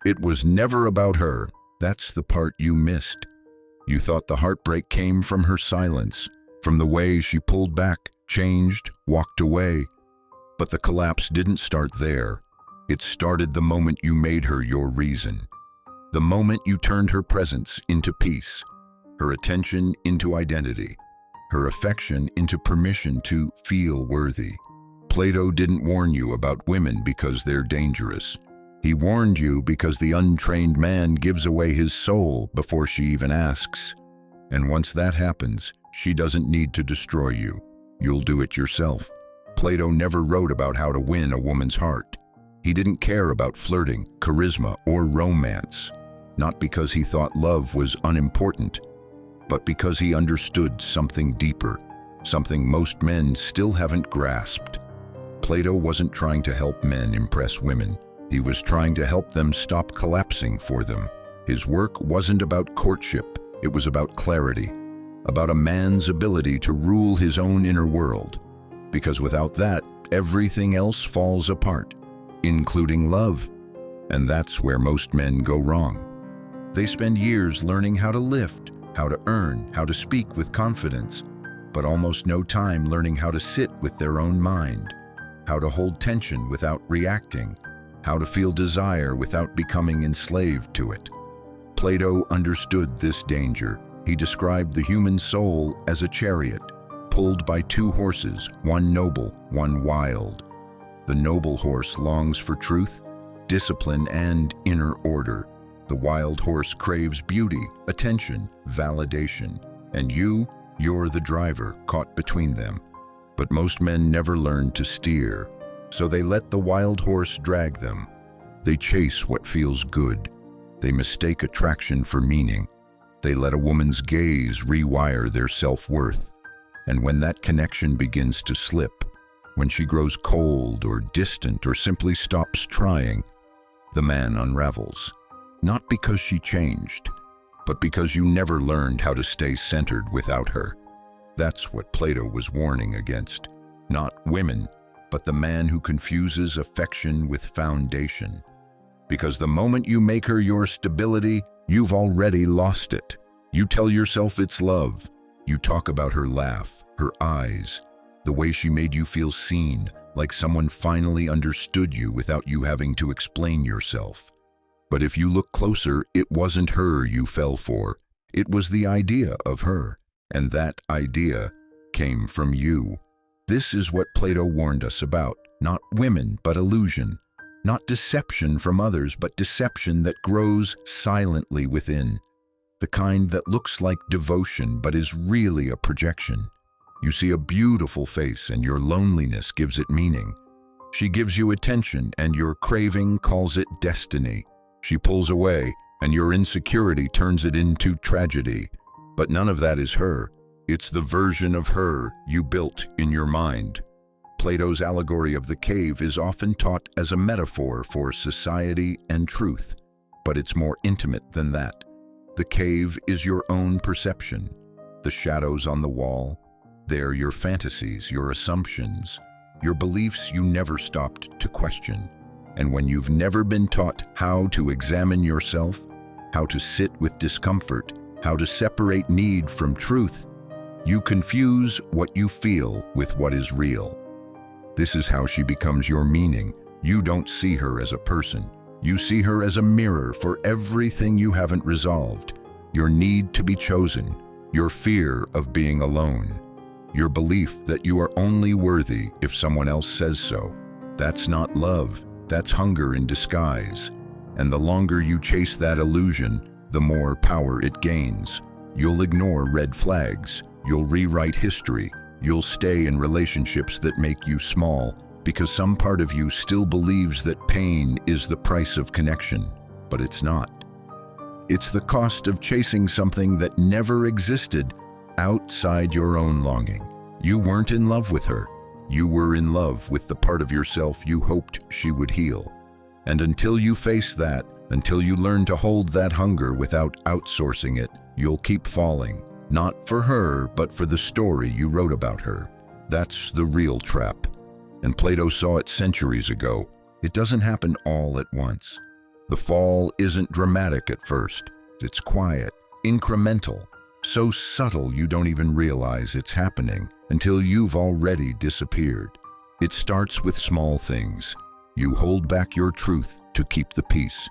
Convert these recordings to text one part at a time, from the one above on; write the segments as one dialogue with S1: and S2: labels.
S1: It was never about her. That's the part you missed. You thought the heartbreak came from her silence, from the way she pulled back, changed, walked away. But the collapse didn't start there. It started the moment you made her your reason. The moment you turned her presence into peace, her attention into identity, her affection into permission to feel worthy. Plato didn't warn you about women because they're dangerous. He warned you because the untrained man gives away his soul before she even asks. And once that happens, she doesn't need to destroy you. You'll do it yourself. Plato never wrote about how to win a woman's heart. He didn't care about flirting, charisma, or romance. Not because he thought love was unimportant, but because he understood something deeper, something most men still haven't grasped. Plato wasn't trying to help men impress women. He was trying to help them stop collapsing for them. His work wasn't about courtship, it was about clarity, about a man's ability to rule his own inner world. Because without that, everything else falls apart, including love. And that's where most men go wrong. They spend years learning how to lift, how to earn, how to speak with confidence, but almost no time learning how to sit with their own mind, how to hold tension without reacting, how to feel desire without becoming enslaved to it. Plato understood this danger. He described the human soul as a chariot, pulled by two horses, one noble, one wild. The noble horse longs for truth, discipline, and inner order. The wild horse craves beauty, attention, validation. And you're the driver caught between them. But most men never learn to steer, so they let the wild horse drag them. They chase what feels good. They mistake attraction for meaning. They let a woman's gaze rewire their self-worth. And when that connection begins to slip, when she grows cold or distant or simply stops trying, the man unravels. Not because she changed, but because you never learned how to stay centered without her. That's what Plato was warning against. Not women, but the man who confuses affection with foundation. Because the moment you make her your stability, you've already lost it. You tell yourself it's love. You talk about her laugh, her eyes, the way she made you feel seen, like someone finally understood you without you having to explain yourself. But if you look closer, it wasn't her you fell for. It was the idea of her, and that idea came from you. This is what Plato warned us about. Not women, but illusion. Not deception from others, but deception that grows silently within. The kind that looks like devotion, but is really a projection. You see a beautiful face, and your loneliness gives it meaning. She gives you attention, and your craving calls it destiny. She pulls away, and your insecurity turns it into tragedy. But none of that is her. It's the version of her you built in your mind. Plato's allegory of the cave is often taught as a metaphor for society and truth, but it's more intimate than that. The cave is your own perception. The shadows on the wall, they're your fantasies, your assumptions, your beliefs you never stopped to question. And when you've never been taught how to examine yourself, how to sit with discomfort, how to separate need from truth, you confuse what you feel with what is real. This is how she becomes your meaning. You don't see her as a person. You see her as a mirror for everything you haven't resolved. Your need to be chosen, your fear of being alone, your belief that you are only worthy if someone else says so. That's not love. That's hunger in disguise. And the longer you chase that illusion, the more power it gains. You'll ignore red flags. You'll rewrite history. You'll stay in relationships that make you small because some part of you still believes that pain is the price of connection, but it's not. It's the cost of chasing something that never existed outside your own longing. You weren't in love with her. You were in love with the part of yourself you hoped she would heal. And until you face that, until you learn to hold that hunger without outsourcing it, you'll keep falling. Not for her, but for the story you wrote about her. That's the real trap. And Plato saw it centuries ago. It doesn't happen all at once. The fall isn't dramatic at first. It's quiet, incremental, so subtle you don't even realize it's happening until you've already disappeared. It starts with small things. You hold back your truth to keep the peace.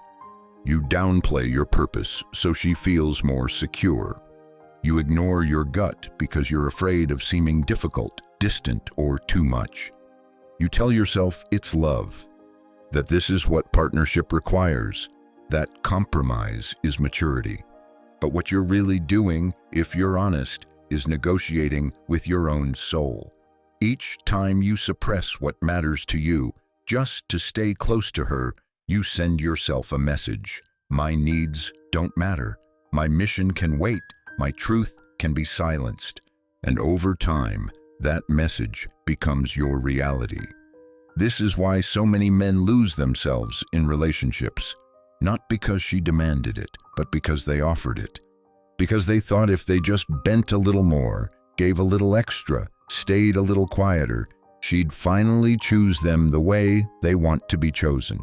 S1: You downplay your purpose so she feels more secure. You ignore your gut because you're afraid of seeming difficult, distant, or too much. You tell yourself it's love, that this is what partnership requires, that compromise is maturity. But what you're really doing, if you're honest, is negotiating with your own soul. Each time you suppress what matters to you, just to stay close to her, you send yourself a message. My needs don't matter. My mission can wait. My truth can be silenced. And over time, that message becomes your reality. This is why so many men lose themselves in relationships, not because she demanded it, but because they offered it. Because they thought if they just bent a little more, gave a little extra, stayed a little quieter, she'd finally choose them the way they want to be chosen.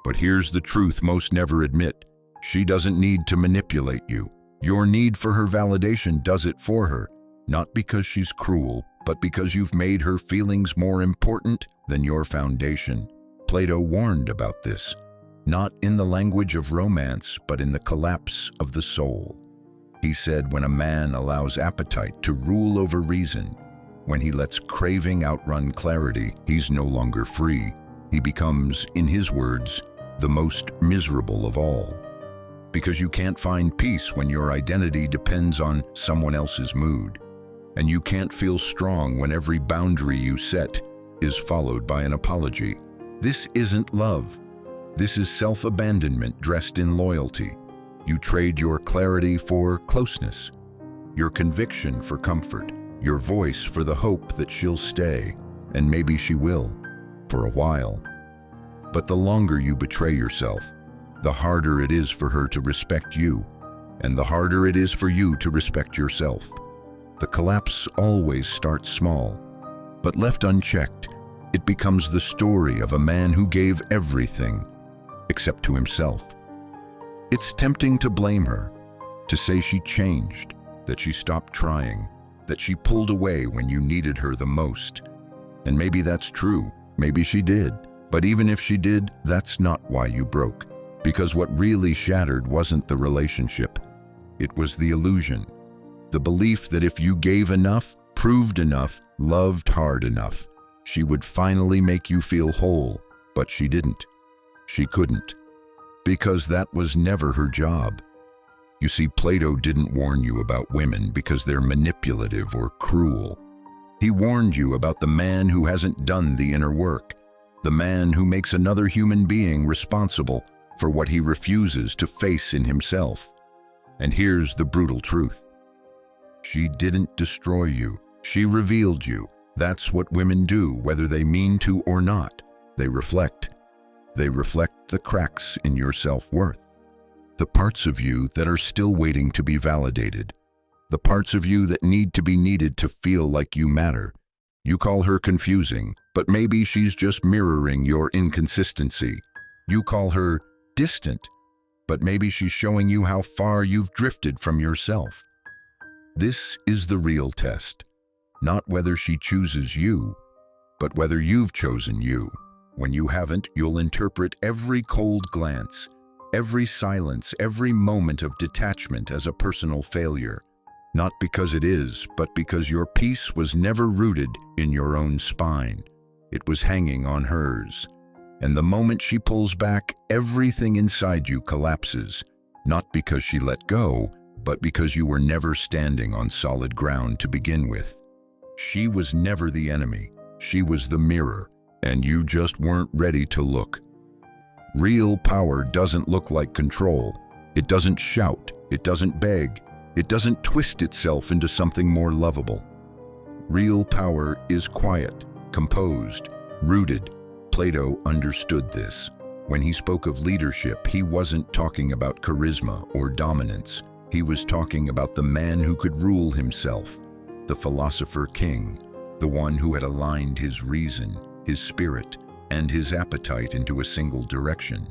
S1: But here's the truth most never admit. She doesn't need to manipulate you. Your need for her validation does it for her, not because she's cruel, but because you've made her feelings more important than your foundation. Plato warned about this, not in the language of romance, but in the collapse of the soul. He said when a man allows appetite to rule over reason, when he lets craving outrun clarity, he's no longer free. He becomes, in his words, the most miserable of all. Because you can't find peace when your identity depends on someone else's mood. And you can't feel strong when every boundary you set is followed by an apology. This isn't love. This is self-abandonment dressed in loyalty. You trade your clarity for closeness, your conviction for comfort, your voice for the hope that she'll stay, and maybe she will, for a while. But the longer you betray yourself, the harder it is for her to respect you, and the harder it is for you to respect yourself. The collapse always starts small, but left unchecked, it becomes the story of a man who gave everything, except to himself. It's tempting to blame her, to say she changed, that she stopped trying, that she pulled away when you needed her the most. And maybe that's true, maybe she did. But even if she did, that's not why you broke. Because what really shattered wasn't the relationship. It was the illusion. The belief that if you gave enough, proved enough, loved hard enough, she would finally make you feel whole. But she didn't. She couldn't. Because that was never her job. You see, Plato didn't warn you about women because they're manipulative or cruel. He warned you about the man who hasn't done the inner work, the man who makes another human being responsible for what he refuses to face in himself. And here's the brutal truth. She didn't destroy you. She revealed you. That's what women do, whether they mean to or not. They reflect. They reflect the cracks in your self-worth. The parts of you that are still waiting to be validated. The parts of you that need to be needed to feel like you matter. You call her confusing, but maybe she's just mirroring your inconsistency. You call her distant, but maybe she's showing you how far you've drifted from yourself. This is the real test. Not whether she chooses you, but whether you've chosen you. When you haven't, you'll interpret every cold glance, every silence, every moment of detachment as a personal failure. Not because it is, but because your peace was never rooted in your own spine. It was hanging on hers. And the moment she pulls back, everything inside you collapses. Not because she let go, but because you were never standing on solid ground to begin with. She was never the enemy. She was the mirror, and you just weren't ready to look. Real power doesn't look like control. It doesn't shout. It doesn't beg. It doesn't twist itself into something more lovable. Real power is quiet, composed, rooted. Plato understood this. When he spoke of leadership, he wasn't talking about charisma or dominance. He was talking about the man who could rule himself, the philosopher king, the one who had aligned his reason, his spirit, and his appetite into a single direction.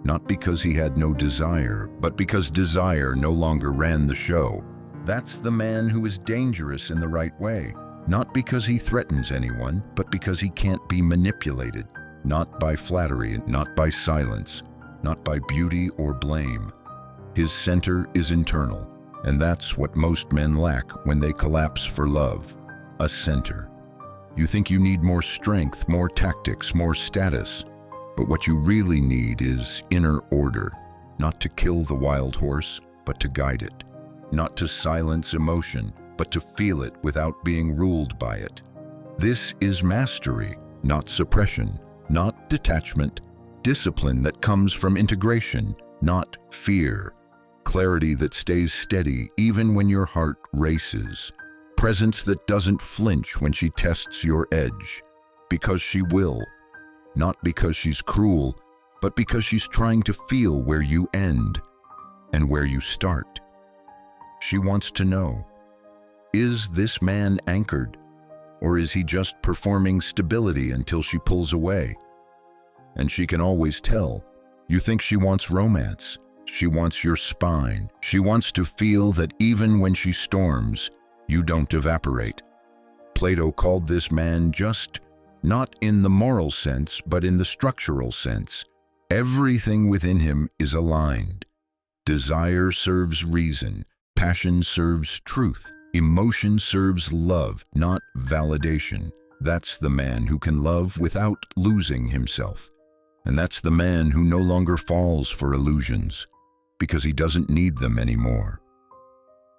S1: not because he had no desire, but because desire no longer ran the show. That's the man who is dangerous in the right way, not because he threatens anyone, but because he can't be manipulated, not by flattery, not by silence, not by beauty or blame. His center is internal, and that's what most men lack when they collapse for love: a center. You think you need more strength, more tactics, more status, but what you really need is inner order, not to kill the wild horse, but to guide it, not to silence emotion, but to feel it without being ruled by it. This is mastery, not suppression, not detachment, discipline that comes from integration, not fear, clarity that stays steady even when your heart races, presence that doesn't flinch when she tests your edge, because she will, not because she's cruel, but because she's trying to feel where you end and where you start. She wants to know, is this man anchored, or is he just performing stability until she pulls away? And she can always tell. You think she wants romance. She wants your spine. She wants to feel that even when she storms, you don't evaporate. Plato called this man just, not in the moral sense, but in the structural sense. Everything within him is aligned. Desire serves reason. Passion serves truth. Emotion serves love, not validation. That's the man who can love without losing himself. And that's the man who no longer falls for illusions, because he doesn't need them anymore.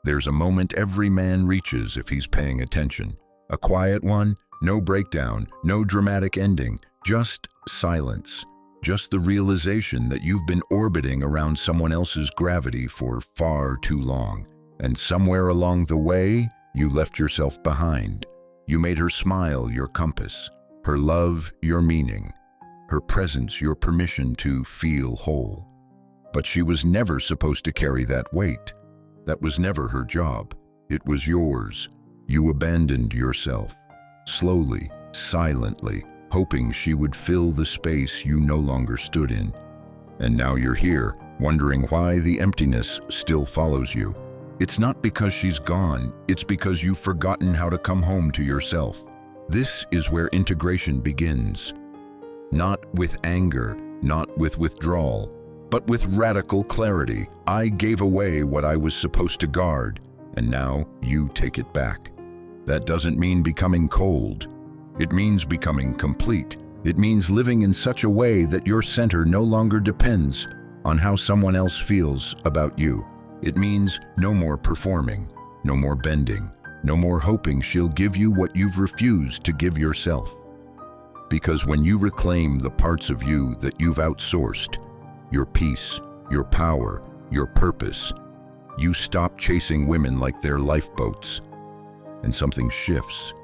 S1: There's a moment every man reaches if he's paying attention. A quiet one, no breakdown, no dramatic ending, just silence. Just the realization that you've been orbiting around someone else's gravity for far too long. And somewhere along the way, you left yourself behind. You made her smile your compass, her love your meaning, her presence your permission to feel whole. But she was never supposed to carry that weight. That was never her job. It was yours. You abandoned yourself, slowly, silently, hoping she would fill the space you no longer stood in. And now you're here, wondering why the emptiness still follows you. It's not because she's gone, it's because you've forgotten how to come home to yourself. This is where integration begins. Not with anger, not with withdrawal, but with radical clarity. I gave away what I was supposed to guard, and now you take it back. That doesn't mean becoming cold. It means becoming complete. It means living in such a way that your center no longer depends on how someone else feels about you. It means no more performing, no more bending, no more hoping she'll give you what you've refused to give yourself. Because when you reclaim the parts of you that you've outsourced, your peace, your power, your purpose, you stop chasing women like they're lifeboats. And something shifts.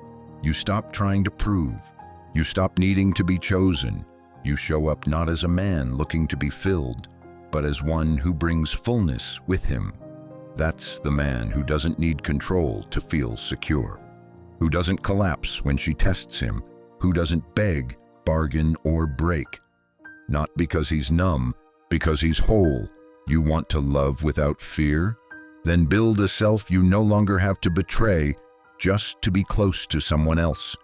S1: You stop trying to prove. You stop needing to be chosen. You show up not as a man looking to be filled, but as one who brings fullness with him. That's the man who doesn't need control to feel secure, who doesn't collapse when she tests him, who doesn't beg, bargain, or break. Not because he's numb, because he's whole. You want to love without fear? Then build a self you no longer have to betray just to be close to someone else.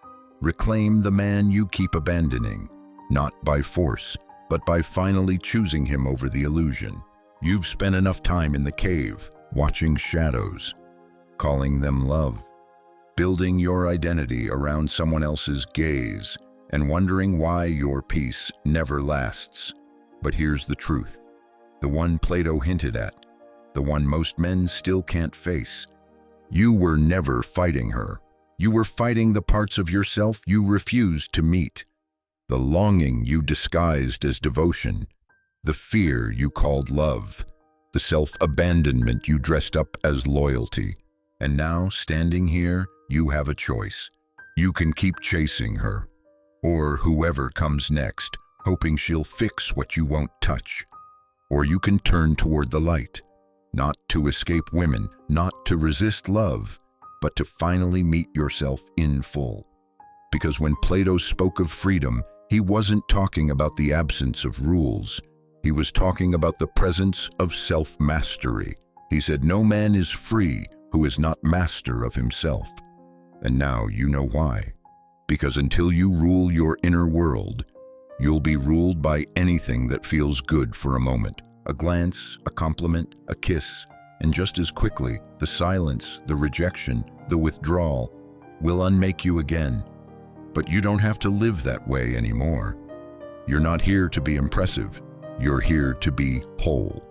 S1: Reclaim the man you keep abandoning, not by force, but by finally choosing him over the illusion. You've spent enough time in the cave, watching shadows, calling them love, building your identity around someone else's gaze, and wondering why your peace never lasts. But here's the truth, the one Plato hinted at, the one most men still can't face. You were never fighting her. You were fighting the parts of yourself you refused to meet, the longing you disguised as devotion, the fear you called love, the self-abandonment you dressed up as loyalty. And now, standing here, you have a choice. You can keep chasing her, or whoever comes next, hoping she'll fix what you won't touch. Or you can turn toward the light, not to escape women, not to resist love, but to finally meet yourself in full. Because when Plato spoke of freedom, he wasn't talking about the absence of rules. He was talking about the presence of self-mastery. He said, "No man is free who is not master of himself." And now you know why. Because until you rule your inner world, you'll be ruled by anything that feels good for a moment. A glance, a compliment, a kiss, and just as quickly, the silence, the rejection, the withdrawal will unmake you again. But you don't have to live that way anymore. You're not here to be impressive. You're here to be whole.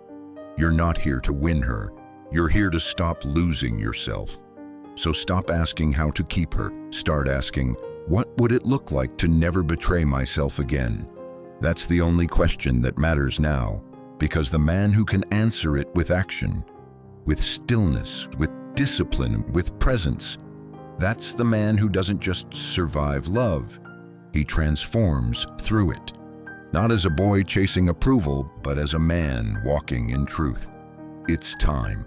S1: You're not here to win her. You're here to stop losing yourself. So stop asking how to keep her. Start asking, what would it look like to never betray myself again? That's the only question that matters now, because the man who can answer it with action, with stillness, with discipline, with presence, that's the man who doesn't just survive love. He transforms through it. Not as a boy chasing approval, but as a man walking in truth. It's time.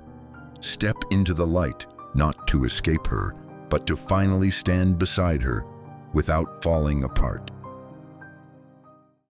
S1: Step into the light, not to escape her, but to finally stand beside her without falling apart.